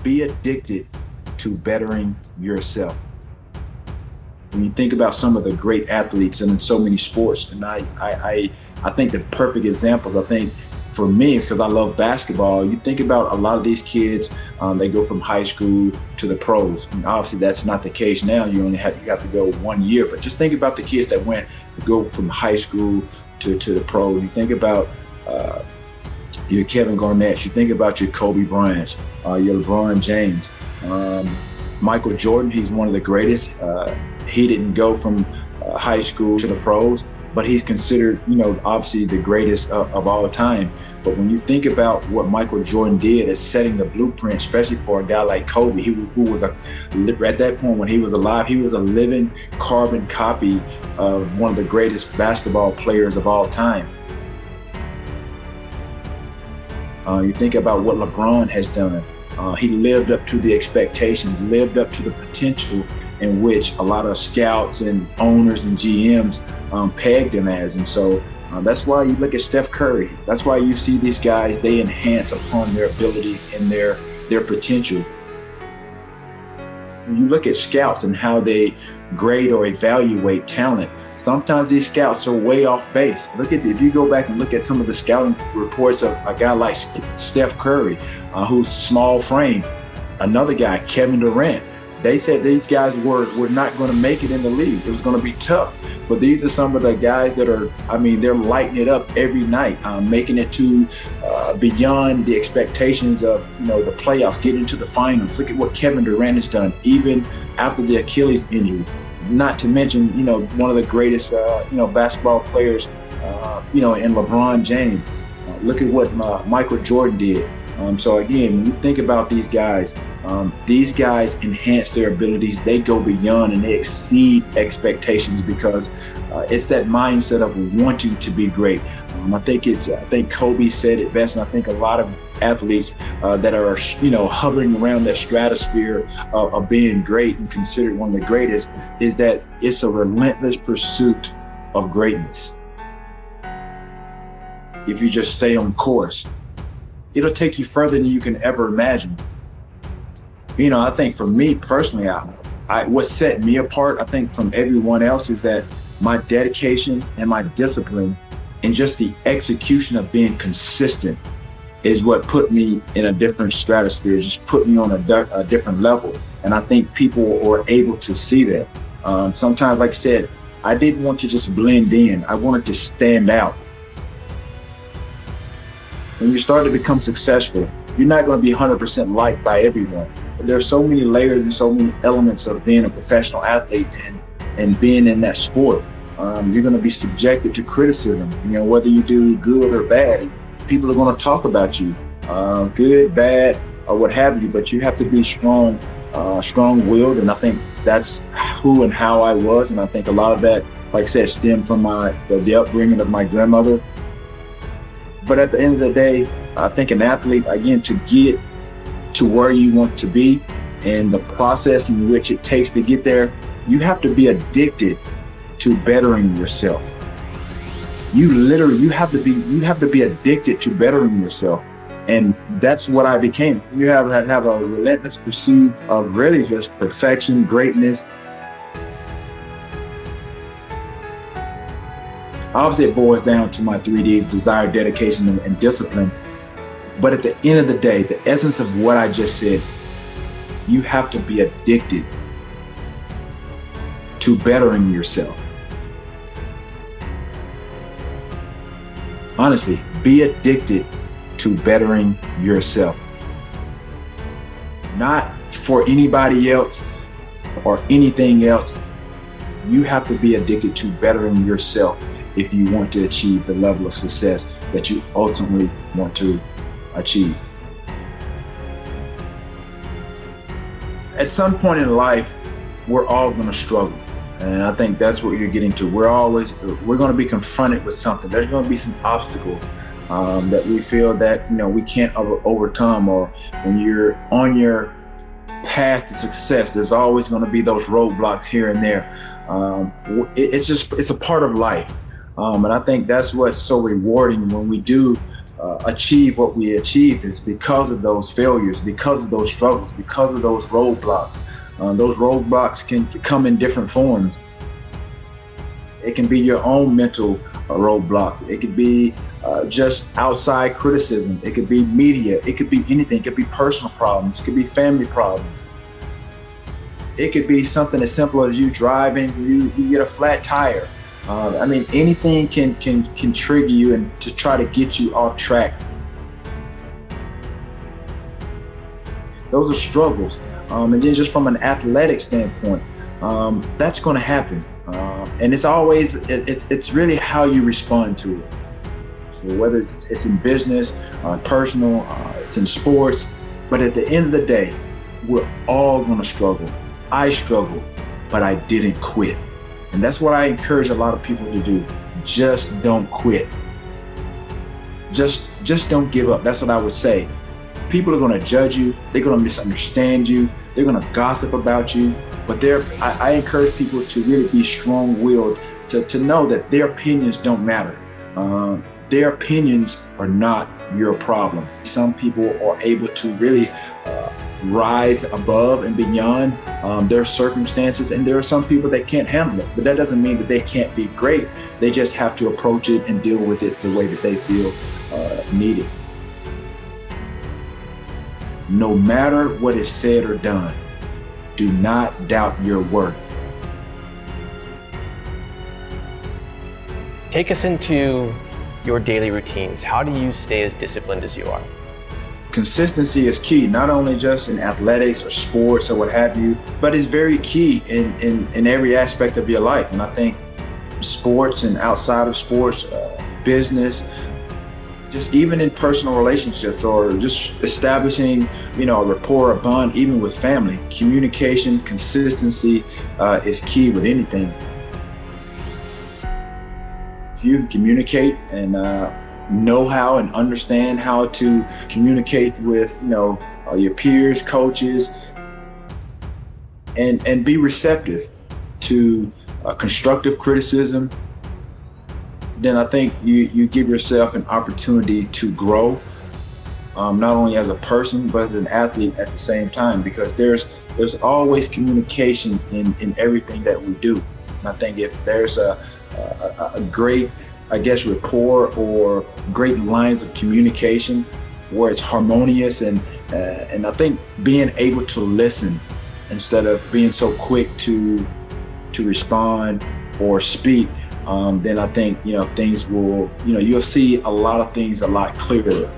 be addicted to bettering yourself. When you think about some of the great athletes and in so many sports, and I think the perfect examples, I think for me, it's because I love basketball. You think about a lot of these kids, they go from high school to the pros. And obviously that's not the case now. You have to go 1 year, but just think about the kids that go from high school to the pros. You think about your Kevin Garnett, you think about your Kobe Bryant, your LeBron James, Michael Jordan. He's one of the greatest. He didn't go from high school to the pros, but he's considered, obviously the greatest of all time. But when you think about what Michael Jordan did as setting the blueprint, especially for a guy like Kobe, who was at that point when he was alive, he was a living carbon copy of one of the greatest basketball players of all time. You think about what LeBron has done. He lived up to the expectations, lived up to the potential in which a lot of scouts and owners and GMs pegged him as. And so that's why you look at Steph Curry. That's why you see these guys, they enhance upon their abilities and their potential. When you look at scouts and how they grade or evaluate talent, sometimes these scouts are way off base. If you go back and look at some of the scouting reports of a guy like Steph Curry, who's small frame, another guy, Kevin Durant, they said these guys were not going to make it in the league. It was going to be tough. But these are some of the guys that are, they're lighting it up every night, making it to beyond the expectations of, the playoffs, getting to the finals. Look at what Kevin Durant has done, even after the Achilles injury. Not to mention, one of the greatest, basketball players, in LeBron James. Look at what Michael Jordan did. So again, when you think about these guys enhance their abilities. They go beyond and they exceed expectations because it's that mindset of wanting to be great. I think Kobe said it best, and I think a lot of athletes that are, hovering around that stratosphere of being great and considered one of the greatest, is that it's a relentless pursuit of greatness. If you just stay on course, it'll take you further than you can ever imagine. I think for me personally, what set me apart, I think, from everyone else is that my dedication and my discipline and just the execution of being consistent is what put me in a different stratosphere, just put me on a different level. And I think people were able to see that. Sometimes, like I said, I didn't want to just blend in. I wanted to stand out. When you start to become successful, you're not going to be 100% liked by everyone. There are so many layers and so many elements of being a professional athlete and being in that sport. You're going to be subjected to criticism, whether you do good or bad. People are going to talk about you, good, bad, or what have you, but you have to be strong-willed, and I think that's who and how I was. And I think a lot of that, like I said, stemmed from the upbringing of my grandmother. But at the end of the day, I think an athlete, again, to get to where you want to be and the process in which it takes to get there, you have to be addicted to bettering yourself. You have to be addicted to bettering yourself. And that's what I became. You have a relentless pursuit of really just perfection, greatness. Obviously, it boils down to my 3 Ds: desire, dedication, and discipline. But at the end of the day, the essence of what I just said, you have to be addicted to bettering yourself. Honestly, be addicted to bettering yourself. Not for anybody else or anything else. You have to be addicted to bettering yourself if you want to achieve the level of success that you ultimately want to achieve. At some point in life, we're all going to struggle. And I think that's what you're getting to. We're going to be confronted with something. There's going to be some obstacles that we feel that, we can't overcome, or when you're on your path to success, there's always going to be those roadblocks here and there. It's a part of life. And I think that's what's so rewarding when we do achieve what we achieve is because of those failures, because of those struggles, because of those roadblocks. Those roadblocks can come in different forms. It can be your own mental roadblocks. It could be just outside criticism. It could be media. It could be anything. It could be personal problems. It could be family problems. It could be something as simple as you driving, you get a flat tire. Anything can trigger you and to try to get you off track. Those are struggles. And then just from an athletic standpoint, that's going to happen. And it's really how you respond to it. So whether it's in business, personal, it's in sports, but at the end of the day, we're all going to struggle. I struggled, but I didn't quit. And that's what I encourage a lot of people to do. Just don't quit. Just don't give up. That's what I would say. People are going to judge you. They're going to misunderstand you. They're going to gossip about you. But I encourage people to really be strong-willed, to know that their opinions don't matter. Their opinions are not your problem. Some people are able to really rise above and beyond their circumstances, and there are some people that can't handle it. But that doesn't mean that they can't be great. They just have to approach it and deal with it the way that they feel needed. No matter what is said or done, do not doubt your worth. Take us into your daily routines. How do you stay as disciplined as you are? Consistency is key, not only just in athletics or sports or what have you, but it's very key in every aspect of your life. And I think sports and outside of sports, business, just even in personal relationships or just establishing, a rapport, a bond, even with family, communication, consistency is key with anything. If you can communicate and know how and understand how to communicate with, your peers, coaches, and be receptive to constructive criticism, then I think you give yourself an opportunity to grow, not only as a person, but as an athlete at the same time, because there's always communication in everything that we do. And I think if there's a great, rapport or great lines of communication where it's harmonious and I think being able to listen instead of being so quick to respond or speak, then I think, things will, you'll see a lot of things a lot clearer.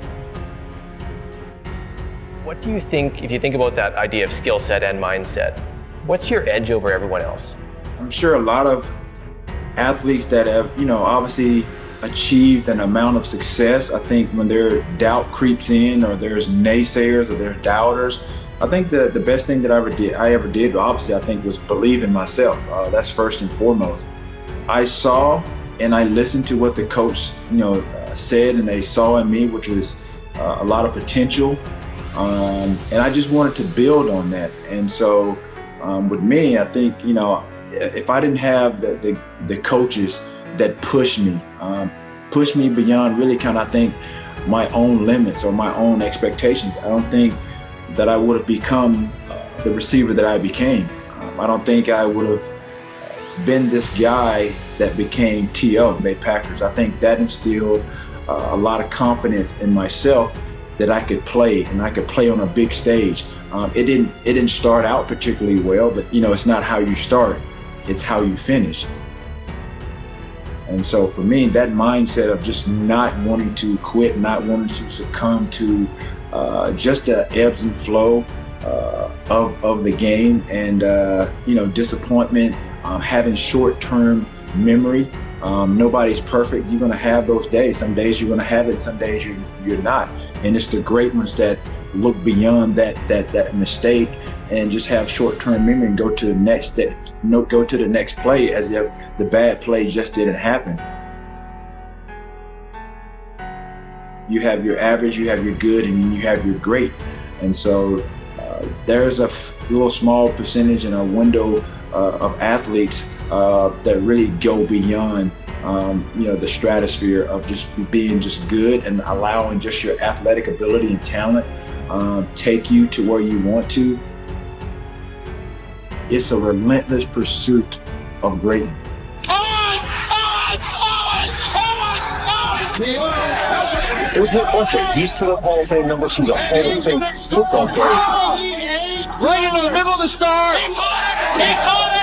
What do you think, if you think about that idea of skill set and mindset, what's your edge over everyone else? I'm sure a lot of athletes that have, obviously achieved an amount of success, I think when their doubt creeps in or there's naysayers or there's doubters, I think the best thing that I ever did, obviously, I think was believe in myself. That's first and foremost. I saw and I listened to what the coach, said, and they saw in me, which was a lot of potential. And I just wanted to build on that. And so with me, I think, if I didn't have the coaches that pushed me beyond really kind of, I think, my own limits or my own expectations, I don't think that I would have become the receiver that I became. I don't think I would have been this guy that became T.O. Bay Packers. I think that instilled a lot of confidence in myself that I could play and I could play on a big stage. It didn't start out particularly well, but it's not how you start, it's how you finish. And so for me, that mindset of just not wanting to quit, not wanting to succumb to just the ebbs and flow of the game and disappointment, having short-term memory. Nobody's perfect. You're going to have those days. Some days you're going to have it, some days you're not. And it's the great ones that look beyond that mistake and just have short-term memory and go to the next play as if the bad play just didn't happen. You have your average, you have your good, and you have your great. And so there's a little small percentage in a window of athletes that really go beyond the stratosphere of just being just good and allowing just your athletic ability and talent take you to where you want to. It's a relentless pursuit of greatness. It was no question. He's put up Hall of Fame numbers. He's a Hall of Fame football player. Right into the middle of the star. He caught it!